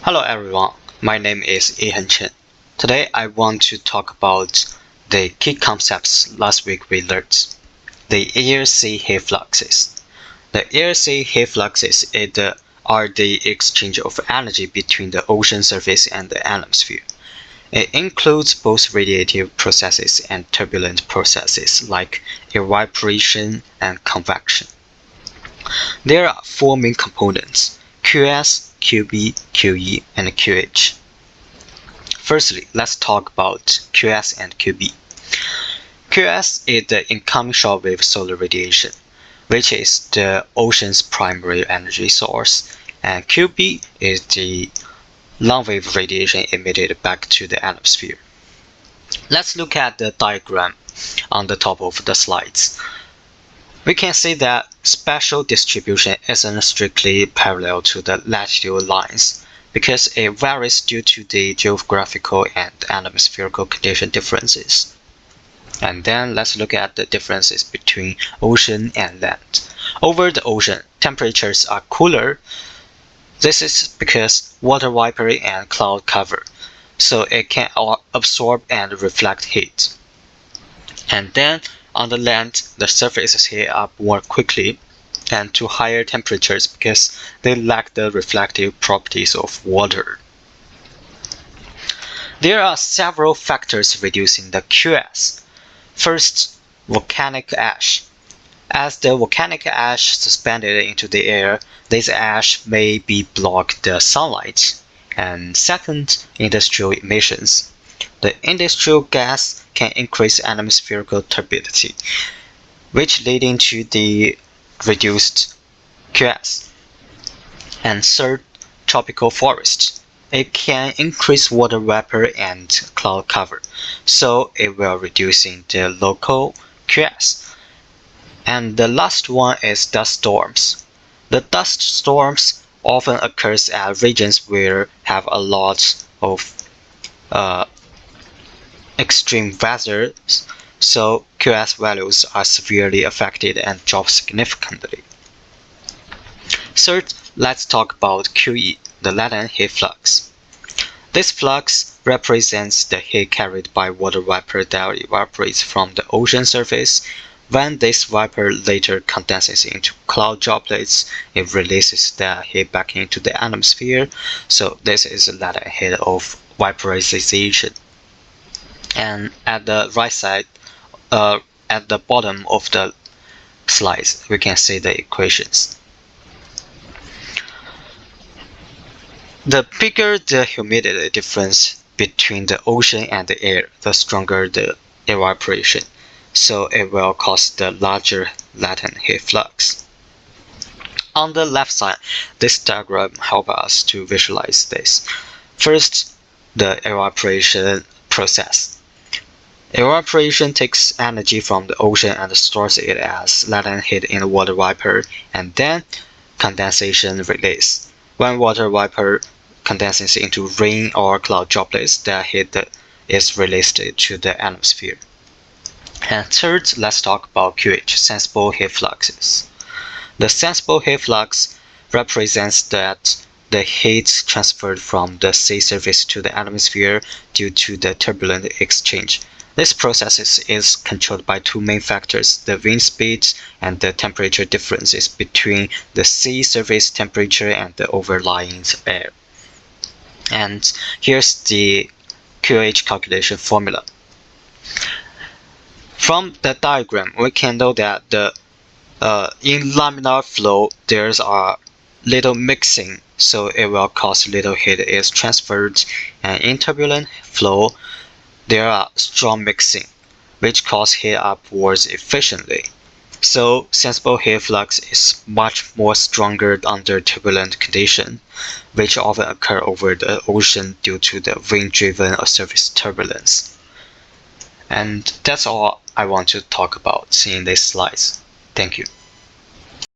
Hello everyone, my name is Ihan Chen. Today I want to talk about the key concepts last week we learned. The air-sea heat fluxes. The air-sea heat fluxes are the exchange of energy between the ocean surface and the atmosphere. It includes both radiative processes and turbulent processes like evaporation and convection. There are four main components: QS, QB, QE, and QH. Firstly, let's talk about QS and QB. QS is the incoming shortwave solar radiation, which is the ocean's primary energy source, and QB is the long-wave radiation emitted back to the atmosphere. Let's look at the diagram on the top of the slides. We can see that spatial distribution isn't strictly parallel to the latitude lines because it varies due to the geographical and atmospherical condition differences. And then let's look at the differences between ocean and land. Over the ocean, temperatures are cooler. This is because water vapor and cloud cover, so it can absorb and reflect heat. And then on the land, the surface is heated up more quickly and to higher temperatures because they lack the reflective properties of water. There are several factors reducing the QS. First, volcanic ash. As the volcanic ash suspended into the air, this ash may block the sunlight. And second, industrial emissions. The industrial gas can increase atmospheric turbidity, which leading to the reduced QS. And third, tropical forest. It can increase water vapor and cloud cover, so it will reducing the local QS. And the last one is dust storms. The dust storms often occurs at regions where have a lot of extreme weather, so QS values are severely affected and drop significantly. Third, let's talk about QE, the latent heat flux. This flux represents the heat carried by water vapor that evaporates from the ocean surface. When this vapor later condenses into cloud droplets, it releases the heat back into the atmosphere, so this is the latent heat of vaporization. And at the right side, at the bottom of the slides, we can see the equations. The bigger the humidity difference between the ocean and the air, the stronger the evaporation, so it will cause the larger latent heat flux. On the left side, this diagram helps us to visualize this. First, the evaporation process. Evaporation takes energy from the ocean and stores it as latent heat in the water vapor, and then condensation release. When water vapor condenses into rain or cloud droplets, the heat is released to the atmosphere. And third, let's talk about QH, sensible heat fluxes. The sensible heat flux represents that the heat transferred from the sea surface to the atmosphere due to the turbulent exchange. This process is controlled by two main factors: the wind speed and the temperature differences between the sea surface temperature and the overlying air. And here's the QH calculation formula. From the diagram, we can know that in laminar flow, there's a little mixing, so it will cause little heat is transferred, and in turbulent flow, there are strong mixing, which cause heat upwards efficiently. So sensible heat flux is much more stronger under turbulent conditions, which often occur over the ocean due to the wind-driven surface turbulence. And that's all I want to talk about in these slides. Thank you.